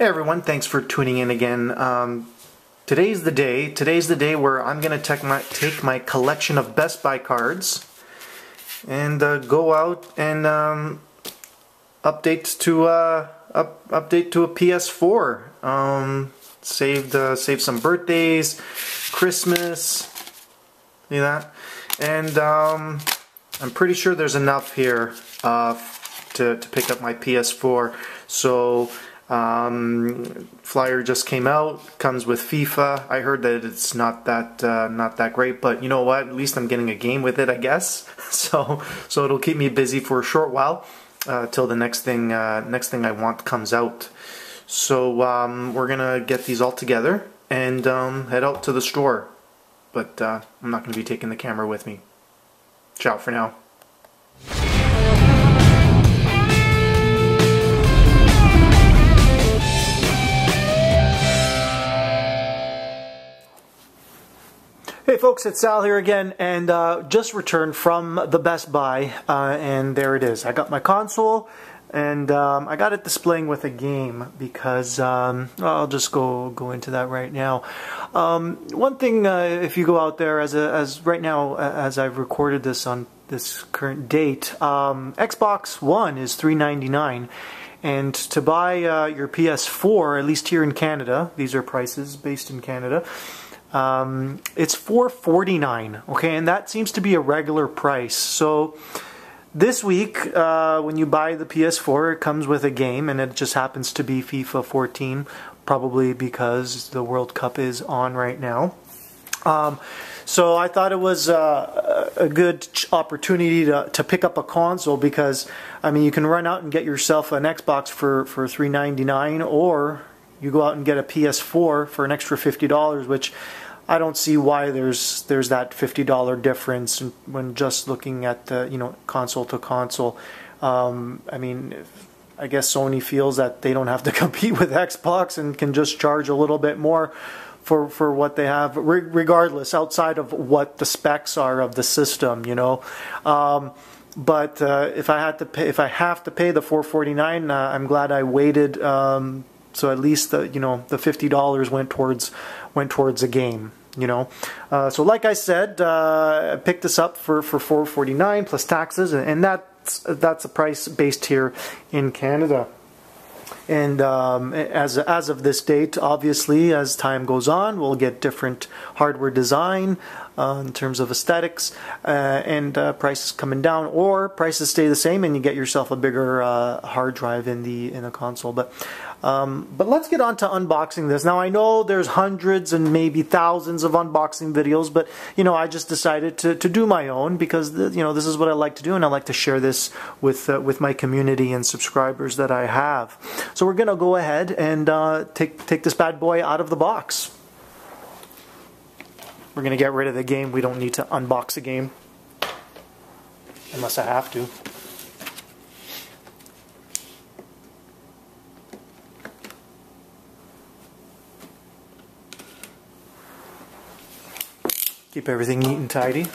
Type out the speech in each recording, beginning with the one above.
Hey everyone, thanks for tuning in again. Today's the day where I'm going to take my collection of Best Buy cards and go out and update to a PS4. Save some birthdays, Christmas, see that? And I'm pretty sure there's enough here to pick up my PS4. So flyer just came out, comes with FIFA. I heard that it's not that great, but you know what? At least I'm getting a game with it, I guess. So it'll keep me busy for a short while till the next thing I want comes out. So we're gonna get these all together and head out to the store. But I'm not gonna be taking the camera with me. Ciao for now. Hey folks, it's Sal here again, and just returned from the Best Buy, and there it is. I got my console, and I got it displaying with a game because I'll just go into that right now. One thing, if you go out there, as right now, as I've recorded this on this current date, Xbox One is $399. And to buy your PS4, at least here in Canada, these are prices based in Canada, it's $449, okay, and that seems to be a regular price. So this week, when you buy the PS4, it comes with a game, and it just happens to be FIFA 14, probably because the World Cup is on right now. So I thought it was a good opportunity to pick up a console, because I mean, you can run out and get yourself an Xbox for $399, or you go out and get a PS4 for an extra $50, which I don't see why there's that $50 difference when just looking at the, console to console. I mean, I guess Sony feels that they don't have to compete with Xbox and can just charge a little bit more for what they have, regardless, outside of what the specs are of the system, But if I have to pay the $449, I'm glad I waited. So at least the $50 went towards a game, So like I said, I picked this up for $449 plus taxes, and that's a price based here in Canada. And as of this date, obviously, as time goes on, we'll get different hardware design in terms of aesthetics, and prices coming down, or prices stay the same, and you get yourself a bigger hard drive in the console. But let's get on to unboxing this. Now I know there's hundreds and maybe thousands of unboxing videos, but I just decided to do my own, because this is what I like to do, and I like to share this with my community and subscribers that I have. So we're gonna go ahead and take this bad boy out of the box. We're gonna get rid of the game. We don't need to unbox a game unless I have to. Keep everything neat and tidy.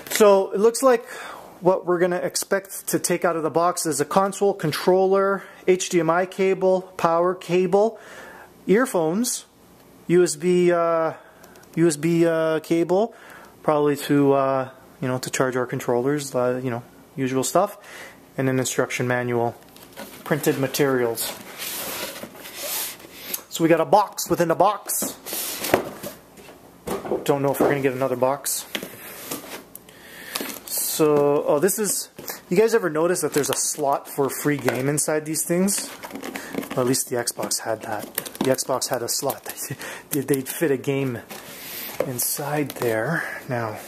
So it looks like what we're going to expect to take out of the box is a console, controller, HDMI cable, power cable, earphones, USB cable, probably to to charge our controllers, usual stuff, and an instruction manual, printed materials. So we got a box within a box. Don't know if we're going to get another box. So, this is... You guys ever notice that there's a slot for a free game inside these things? Well, at least the Xbox had that. The Xbox had a slot. They'd fit a game inside there. Now,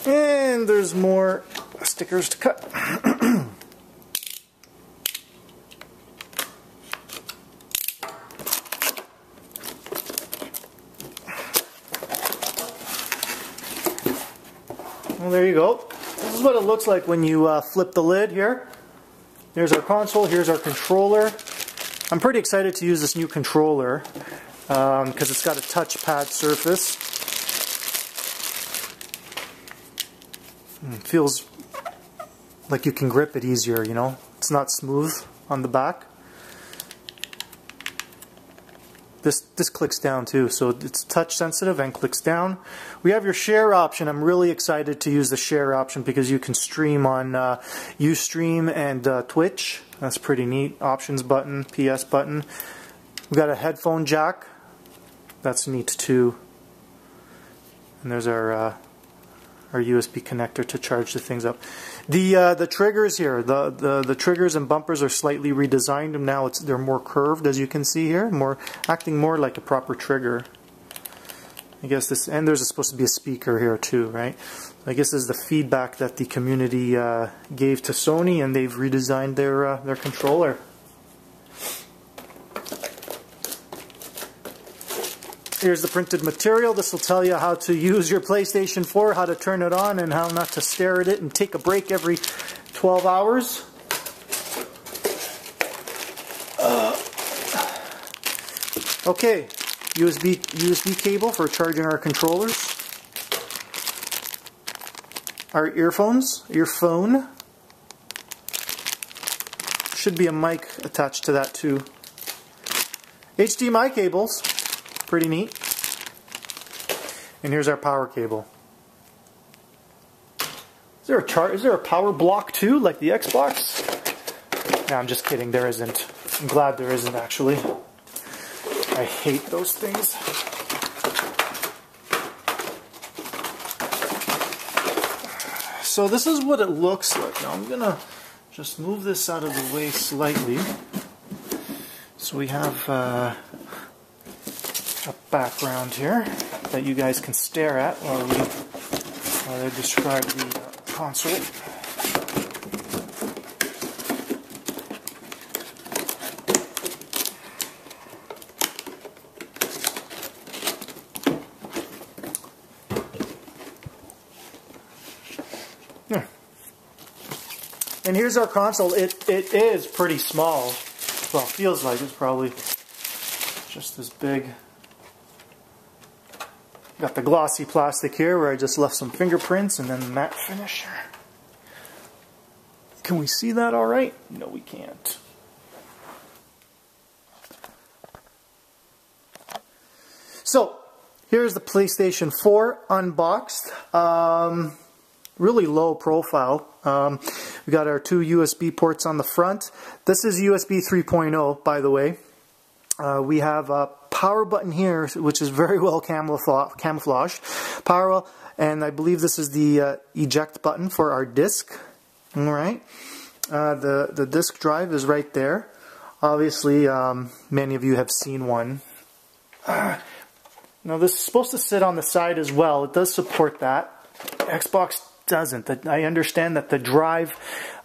and there's more stickers to cut. Well, there you go. This is what it looks like when you flip the lid here. There's our console, here's our controller. I'm pretty excited to use this new controller because it's got a touchpad surface. It feels like you can grip it easier, you know. It's not smooth on the back. This clicks down too, so it's touch sensitive and clicks down. We have your share option. I'm really excited to use the share option because you can stream on Ustream and Twitch. That's pretty neat. Options button, PS button. We got a headphone jack. That's neat too. And there's our USB connector to charge the things up. The triggers here, the triggers and bumpers are slightly redesigned, and now they're more curved, as you can see here, acting more like a proper trigger. I guess this, and there's supposed to be a speaker here too, right? I guess this is the feedback that the community gave to Sony, and they've redesigned their controller. Here's the printed material. This will tell you how to use your PlayStation 4, how to turn it on, and how not to stare at it and take a break every 12 hours. Okay, USB cable for charging our controllers. Our earphone. Should be a mic attached to that too. HDMI cables. Pretty neat. And here's our power cable. Is there a power block too, like the Xbox? No, I'm just kidding. There isn't. I'm glad there isn't, actually. I hate those things. So this is what it looks like. Now I'm gonna just move this out of the way slightly. So we have a background here that you guys can stare at while I describe the console. And here's our console. It is pretty small. Well, it feels like it's probably just as big. Got the glossy plastic here where I just left some fingerprints, and then the matte finish. Can we see that all right? No, we can't. So, here's the PlayStation 4 unboxed. Really low profile. We got our two USB ports on the front. This is USB 3.0, by the way. We have a power button here, which is very well camouflaged. Power, and I believe this is the eject button for our disc. All right. The disc drive is right there. Obviously, many of you have seen one. Now, this is supposed to sit on the side as well. It does support that. Xbox doesn't. I understand that the drive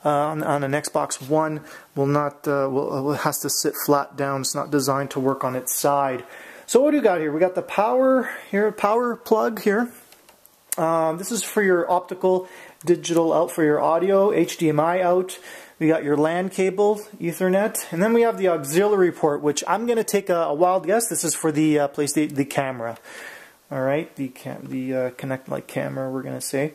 on an Xbox One has to sit flat down. It's not designed to work on its side. So what do we got here? We got the power here, power plug here. This is for your optical, digital out for your audio, HDMI out. We got your LAN cable, Ethernet, and then we have the auxiliary port, which I'm going to take a wild guess. This is for the PlayStation, the camera. All right, the Connect Light camera, we're going to say.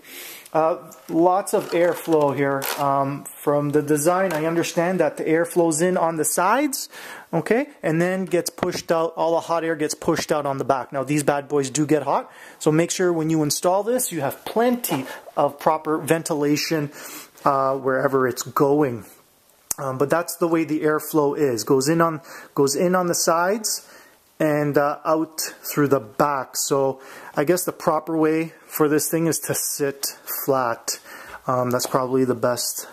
Lots of airflow here. From the design, I understand that the air flows in on the sides, okay, and then gets pushed out. All the hot air gets pushed out on the back. Now, these bad boys do get hot, so make sure when you install this, you have plenty of proper ventilation wherever it's going. But that's the way the airflow is. Goes in on the sides and out through the back. So I guess the proper way for this thing is to sit flat. That's probably the best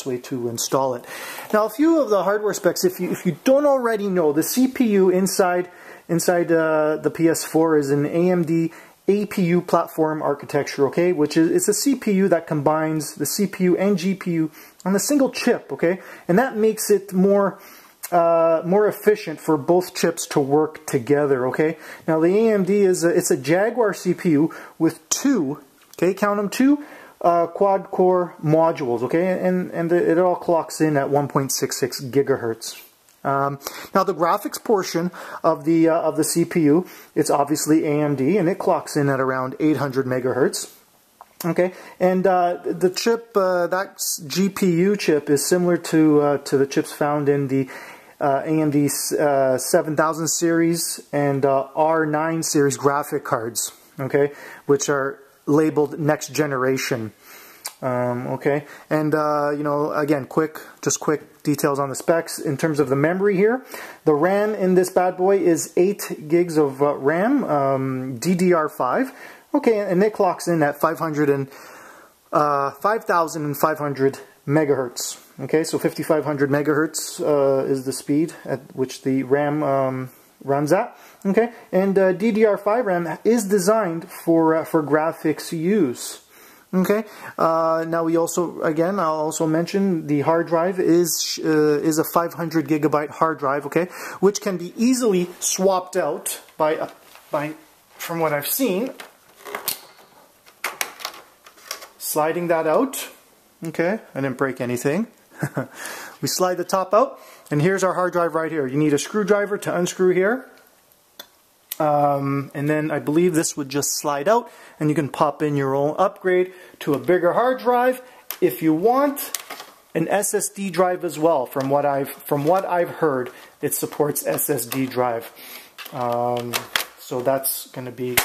way to install it. Now, a few of the hardware specs, if you don't already know, the CPU inside the PS4 is an AMD APU platform architecture, okay, which is it's a CPU that combines the CPU and GPU on a single chip, okay, and that makes it more efficient for both chips to work together, okay. Now the AMD it's a Jaguar CPU with two, okay, count them, two quad core modules, okay, and it all clocks in at 1.66 gigahertz. Now the graphics portion of the CPU, it's obviously AMD, and it clocks in at around 800 megahertz. Okay, and the chip, that GPU chip, is similar to the chips found in the AMD 7000 series and R9 series graphic cards. Okay, which are labeled next generation. Okay, and you know, again, quick details on the specs in terms of the memory here. The RAM in this bad boy is 8 gigs of RAM, DDR5. Okay, and it clocks in at 5,500 megahertz. Okay, so 5,500 megahertz is the speed at which the RAM runs at. Okay, and DDR5 RAM is designed for graphics use. Okay, now we also, again, I'll also mention the hard drive is a 500 gigabyte hard drive. Okay, which can be easily swapped out by from what I've seen. Sliding that out. Okay, I didn't break anything. We slide the top out, and here's our hard drive right here. You need a screwdriver to unscrew here. And then I believe this would just slide out, and you can pop in your own upgrade to a bigger hard drive. If you want an SSD drive as well, from what I've heard, it supports SSD drive. So that's going to be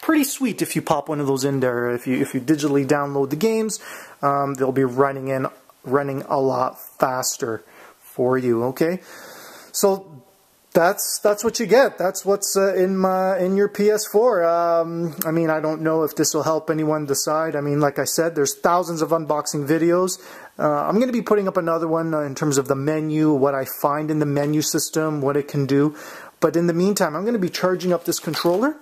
pretty sweet if you pop one of those in there. If you digitally download the games, they'll be running a lot faster for you. Okay, so that's what you get. That's what's in your PS4. I mean, I don't know if this will help anyone decide. I mean, like I said, there's thousands of unboxing videos. I'm going to be putting up another one in terms of the menu, what I find in the menu system, what it can do. But in the meantime, I'm going to be charging up this controller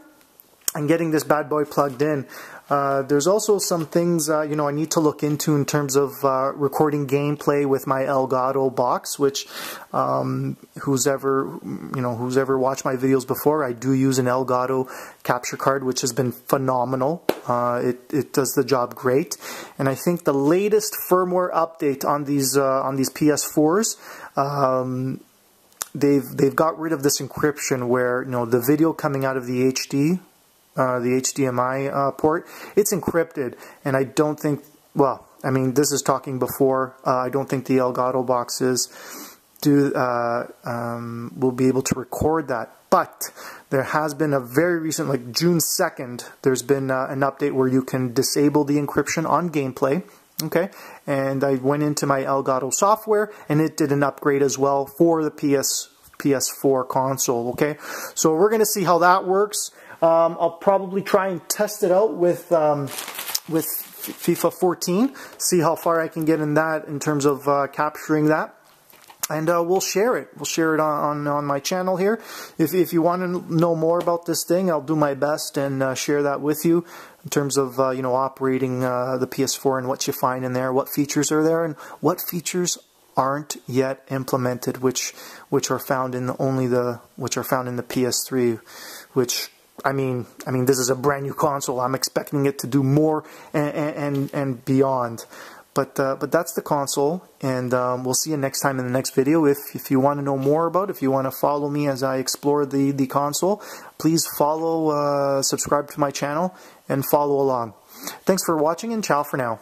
and getting this bad boy plugged in. There's also some things you know, I need to look into in terms of recording gameplay with my Elgato box, which who's ever watched my videos before, I do use an Elgato capture card, which has been phenomenal. It does the job great, and I think the latest firmware update on these PS4s, they've got rid of this encryption where, you know, the video coming out of the HDMI port, it's encrypted, and I don't think, well, I mean, this is talking before, I don't think the Elgato boxes will be able to record that. But there has been a very recent, like June 2nd, there's been an update where you can disable the encryption on gameplay. Okay, and I went into my Elgato software, and it did an upgrade as well for the PS4 console. Okay, so we're going to see how that works. I'll probably try and test it out with FIFA 14, see how far I can get in that in terms of capturing that, and we'll share it. We'll share it on my channel here. If you want to know more about this thing, I'll do my best and share that with you in terms of you know, operating the PS4 and what you find in there, what features are there, and what features aren't yet implemented, which are found in the PS3, which I mean, this is a brand new console. I'm expecting it to do more and beyond. But that's the console, and we'll see you next time in the next video. If you want to know more about it, if you want to follow me as I explore the console, please follow, subscribe to my channel, and follow along. Thanks for watching, and ciao for now.